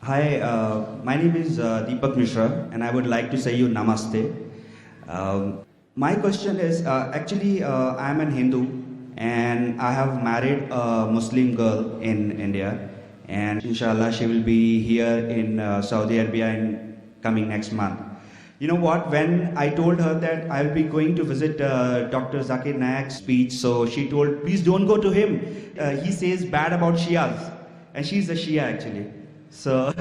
Hi, my name is Deepak Mishra, and I would like to say you namaste. My question is I'm an Hindu, and I have married a Muslim girl in India, and inshallah, she will be here in Saudi Arabia in coming next month. You know what? When I told her that I'll be going to visit Dr. Zakir Naik's speech, so she told, please don't go to him. He says bad about Shias, and she's a Shia actually. So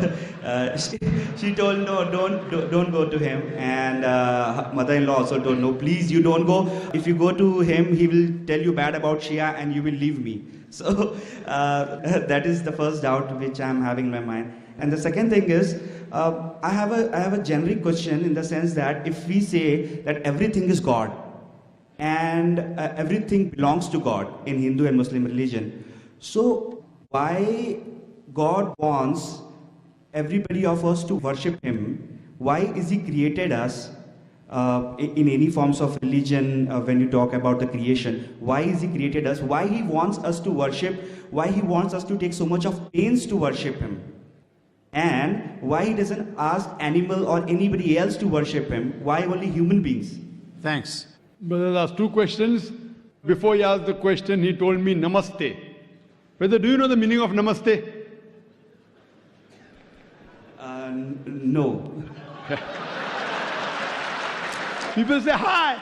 she told no, don't go to him, and her mother-in-law also told no, please you don't go. If you go to him, he will tell you bad about Shia, and you will leave me. So that is the first doubt which I'm having in my mind. And the second thing is, I have a generic question in the sense that if we say that everything is God and everything belongs to God in Hindu and Muslim religion, so why God wants everybody of us to worship Him? Why is He created us in any forms of religion? When you talk about the creation, why is He created us? Why He wants us to worship? Why He wants us to take so much of pains to worship Him? And why He doesn't ask animal or anybody else to worship Him? Why only human beings? Thanks. Brother asked two questions. Before he asked the question, he told me namaste. Brother, do you know the meaning of namaste? No. People say hi.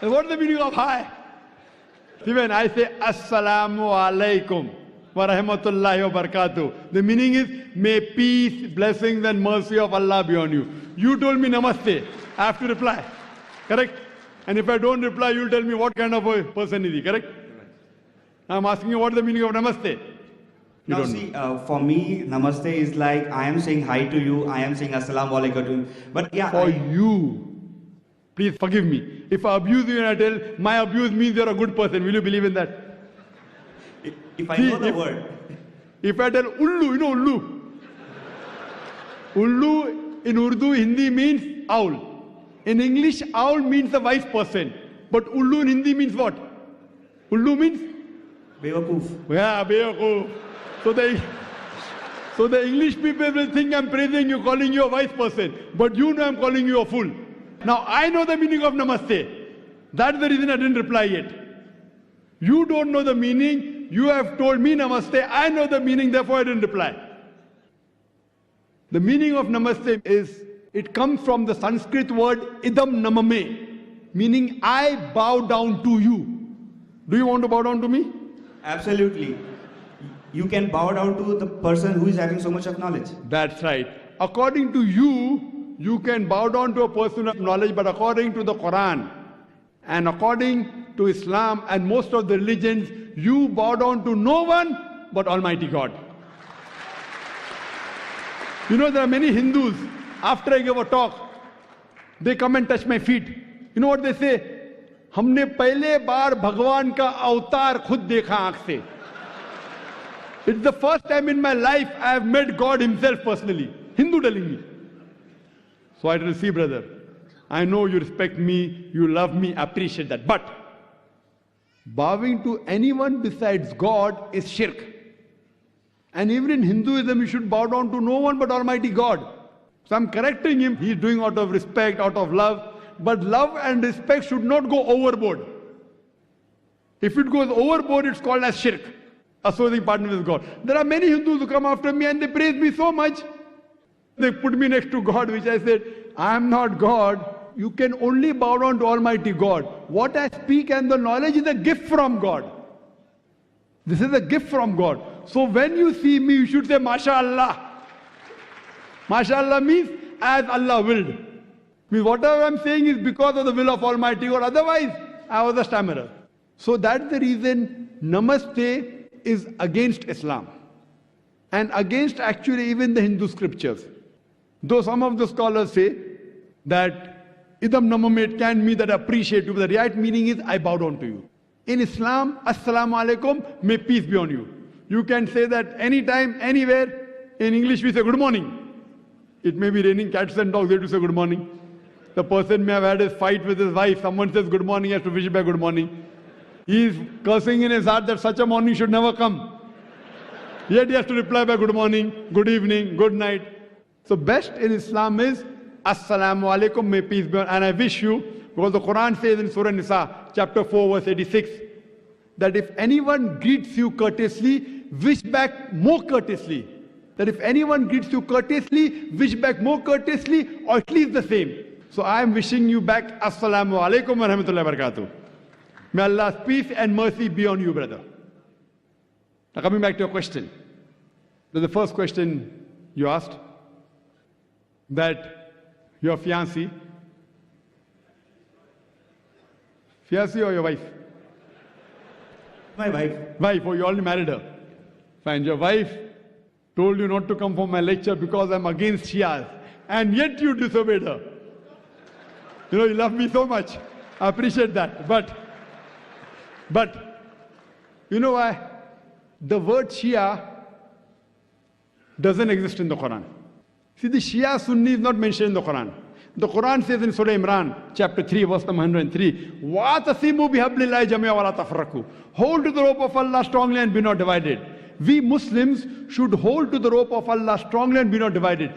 And what is the meaning of hi? Even I say assalamu alaikum wa rahmatullahi wa barakatuh. The meaning is may peace, blessings and mercy of Allah be on you. You told me namaste. I have to reply. Correct? And if I don't reply, you'll tell me what kind of a person is he. Correct? I'm asking you what is the meaning of namaste. Now see, for me, namaste is like I am saying hi to you, I am saying assalamu alaikum to you. But yeah, for you, please forgive me. If I abuse you and I tell my abuse means you're a good person, will you believe in that? If I know the word. If I tell ullu, you know ullu. Ullu in Urdu, Hindi means owl. In English, owl means a wise person. But ullu in Hindi means what? Ullu means? Bewakoof. Yeah, bewakoof. So the English people will think I'm praising you, calling you a wise person. But you know I'm calling you a fool. Now I know the meaning of namaste. That's the reason I didn't reply yet. You don't know the meaning. You have told me namaste. I know the meaning, therefore I didn't reply. The meaning of namaste is, it comes from the Sanskrit word idam namame, meaning I bow down to you. Do you want to bow down to me? Absolutely. You can bow down to the person who is having so much of knowledge. That's right. According to you, you can bow down to a person of knowledge, but according to the Quran and according to Islam and most of the religions, you bow down to no one but Almighty God. You know, there are many Hindus, after I give a talk, they come and touch my feet. You know what they say? हमने पहले बार भगवान का अवतार खुद देखा आंख से. It's the first time in my life I have met God Himself personally. Hindu telling me. So I tell, see brother, I know you respect me, you love me, appreciate that. But bowing to anyone besides God is shirk. And even in Hinduism, you should bow down to no one but Almighty God. So I'm correcting him. He's doing out of respect, out of love. But love and respect should not go overboard. If it goes overboard, it's called as shirk. Associating partner with God. There are many Hindus who come after me and they praise me so much. They put me next to God, which I said, I am not God. You can only bow down to Almighty God. What I speak and the knowledge is a gift from God. This is a gift from God. So when you see me, you should say, MashaAllah. MashaAllah means as Allah willed. Means whatever I'm saying is because of the will of Almighty God. Otherwise, I was a stammerer. So that's the reason Namaste is against Islam and against actually even the Hindu scriptures. Though some of the scholars say that idam namame can mean that I appreciate you, but the right meaning is I bow down to you. In Islam, assalamu alaikum, may peace be on you. You can say that anytime, anywhere. In English we say good morning. It may be raining cats and dogs, they have to say good morning. The person may have had a fight with his wife, someone says good morning, he has to wish back good morning. He is cursing in his heart that such a morning should never come. Yet he has to reply by good morning, good evening, good night. So best in Islam is Assalamu alaikum, may peace be on, and I wish you, because the Quran says in Surah Nisa, chapter 4, verse 86, that if anyone greets you courteously, wish back more courteously. That if anyone greets you courteously, wish back more courteously, or at least the same. So I am wishing you back Assalamu alaikum wa rahmatullahi wa barakatuh. May Allah's peace and mercy be on you, brother. Now coming back to your question. The first question you asked, that your fiancée or your wife? My wife. Wife, oh, you already married her. Fine, your wife told you not to come for my lecture because I'm against Shias, and yet you disobeyed her. You know, you love me so much. I appreciate that. But you know why? The word Shia doesn't exist in the Quran. See, the Shia Sunni is not mentioned in the Quran. The Quran says in Surah Imran, chapter 3, verse number 103, وَاعْتَصِمُوا بِحَبْلِ اللَّهِ جَمِيعًا وَلَا تَفَرَّقُوا. Hold to the rope of Allah strongly and be not divided. We Muslims should hold to the rope of Allah strongly and be not divided.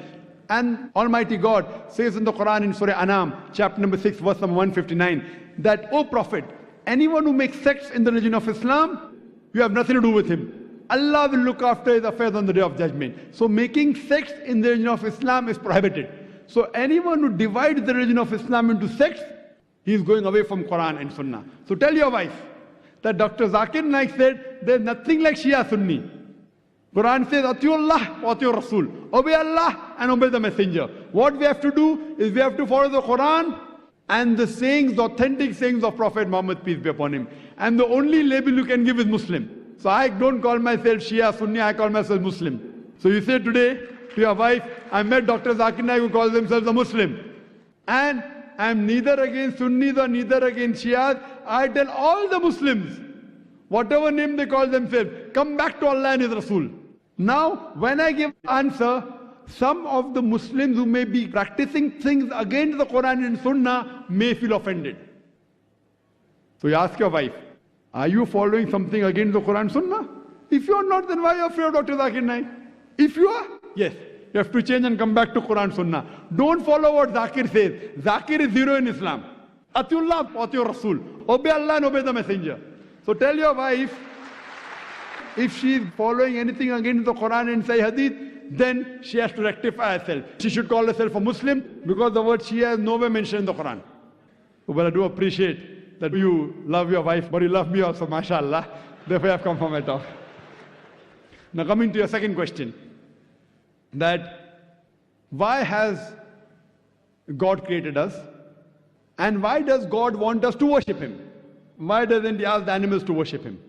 And Almighty God says in the Quran in Surah Anam, chapter number 6, verse number 159, that, O Prophet, anyone who makes sects in the religion of Islam, you have nothing to do with him. Allah will look after his affairs on the day of judgment. So making sects in the religion of Islam is prohibited. So anyone who divides the religion of Islam into sects, he is going away from Quran and Sunnah. So tell your wife that Dr. Zakir Naik said, there is nothing like Shia Sunni. Quran says, Atiullah wa Atiur Rasul. Obey Allah and obey the Messenger. What we have to do is we have to follow the Quran and the sayings, the authentic sayings of Prophet Muhammad, peace be upon him. And the only label you can give is Muslim. So I don't call myself Shia Sunni, I call myself Muslim. So you say today to your wife, I met Dr. Zakir Naik who calls themselves a Muslim. And I am neither against Sunnis or neither against Shias. I tell all the Muslims, whatever name they call themselves, come back to Allah and His Rasul. Now, when I give answer, some of the Muslims who may be practicing things against the Quran and Sunnah may feel offended. So you ask your wife, are you following something against the Quran and Sunnah? If you are not, then why are you afraid of Dr. Zakir Naik? If you are, yes, you have to change and come back to Quran and Sunnah. Don't follow what Zakir says. Zakir is zero in Islam. Atiullah, Atiur Rasul. Obey Allah and obey the Messenger. So tell your wife, if she is following anything against the Quran and Sahih Hadith, then she has to rectify herself. She should call herself a Muslim because the word Shia is nowhere mentioned in the Quran. But I do appreciate that you love your wife, but you love me also, mashallah. Therefore I have come for my talk. Now coming to your second question, that why has God created us and why does God want us to worship Him? Why doesn't He ask the animals to worship Him?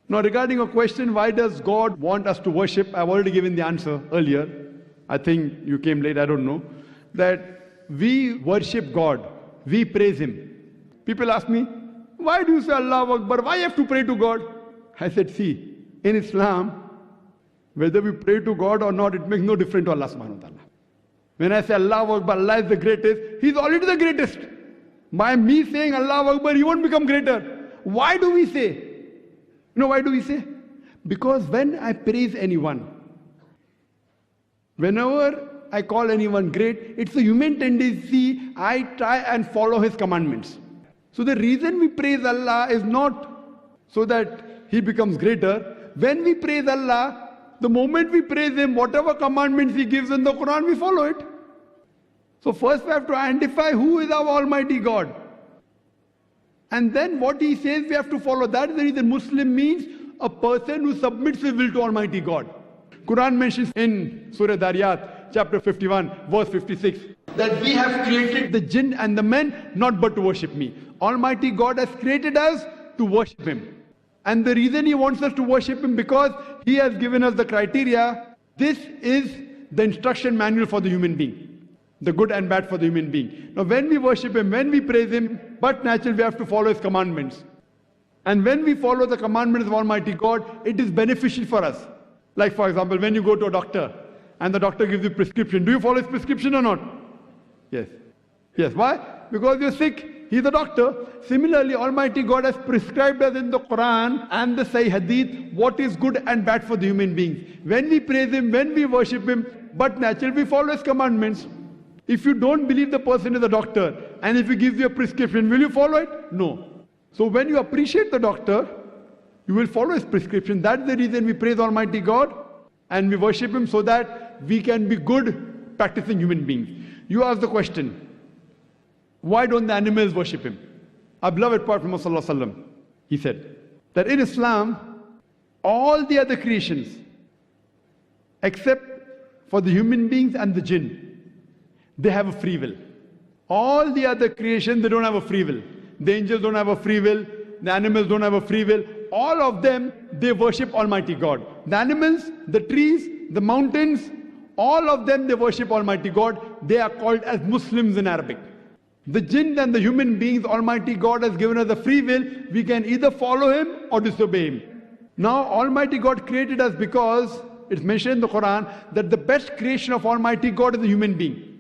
Now regarding a question, why does God want us to worship? I've already given the answer earlier. I think you came late, I don't know. That we worship God, we praise Him. People ask me, why do you say Allahu Akbar? Why have to pray to God? I said, see, in Islam, whether we pray to God or not, it makes no difference to Allah subhanahu wa ta'ala. When I say Allahu Akbar, Allah is the greatest, He's already the greatest. By me saying Allahu Akbar, He won't become greater. Why do we say? You know why do we say? Because when I praise anyone, whenever I call anyone great, it's a human tendency, I try and follow His commandments. So the reason we praise Allah is not so that He becomes greater. When we praise Allah, the moment we praise Him, whatever commandments He gives in the Quran, we follow it. So first we have to identify who is our Almighty God. And then what He says, we have to follow. That is the reason Muslim means a person who submits his will to Almighty God. Quran mentions in Surah Dariyat, chapter 51, verse 56, that we have created the jinn and the men not but to worship me. Almighty God has created us to worship Him. And the reason He wants us to worship Him because He has given us the criteria. This is the instruction manual for the human being. The good and bad for the human being. Now when we worship Him, when we praise Him, but naturally we have to follow His commandments. And when we follow the commandments of Almighty God, it is beneficial for us. Like for example, when you go to a doctor and the doctor gives you prescription, do you follow his prescription or not? Yes. Yes. Why? Because you're sick. He's a doctor. Similarly, Almighty God has prescribed us in the Quran and the Sahih Hadith what is good and bad for the human beings. When we praise Him, when we worship Him, but naturally we follow his commandments. If you don't believe the person is a doctor, and if he gives you a prescription, will you follow it? No. So when you appreciate the doctor, you will follow his prescription. That's the reason we praise Almighty God and we worship him, so that we can be good practicing human beings. You ask the question, why don't the animals worship him? Our beloved Prophet Muhammad, he said that in Islam, all the other creations, except for the human beings and the jinn, they have a free will. All the other creation, they don't have a free will. The angels don't have a free will. The animals don't have a free will. All of them, they worship Almighty God. The animals, the trees, the mountains, all of them, they worship Almighty God. They are called as Muslims in Arabic. The jinn and the human beings, Almighty God has given us a free will. We can either follow him or disobey him. Now, Almighty God created us because it's mentioned in the Quran that the best creation of Almighty God is a human being.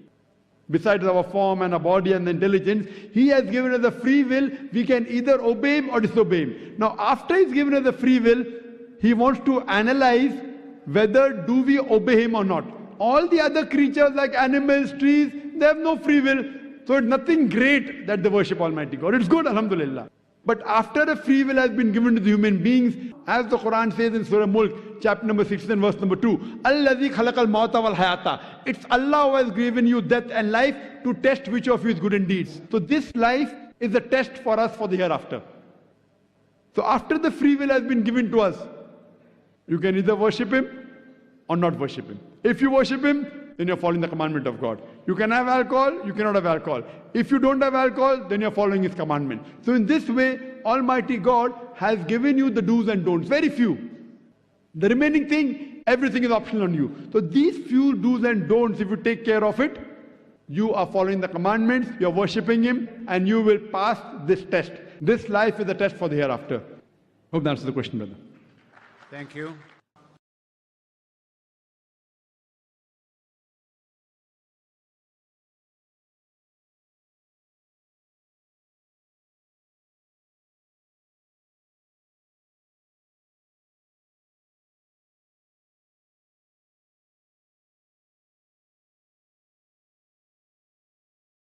Besides our form and our body and the intelligence, he has given us a free will. We can either obey him or disobey him. Now, after he's given us a free will, he wants to analyze whether do we obey him or not. All the other creatures like animals, trees, they have no free will. So it's nothing great that they worship Almighty God. It's good, alhamdulillah. But after a free will has been given to the human beings, as the Quran says in Surah Mulk, chapter number 16, verse number 2, Alladhi khalaqal mauta wal hayata. It's Allah who has given you death and life to test which of you is good in deeds. So this life is a test for us for the hereafter. So after the free will has been given to us, you can either worship him or not worship him. If you worship him, then you're following the commandment of God. You can have alcohol, you cannot have alcohol. If you don't have alcohol, then you're following his commandment. So in this way, Almighty God has given you the do's and don'ts, very few. The remaining thing, everything is optional on you. So these few do's and don'ts, if you take care of it, you are following the commandments, you're worshipping him, and you will pass this test. This life is a test for the hereafter. Hope that answers the question, brother. Thank you.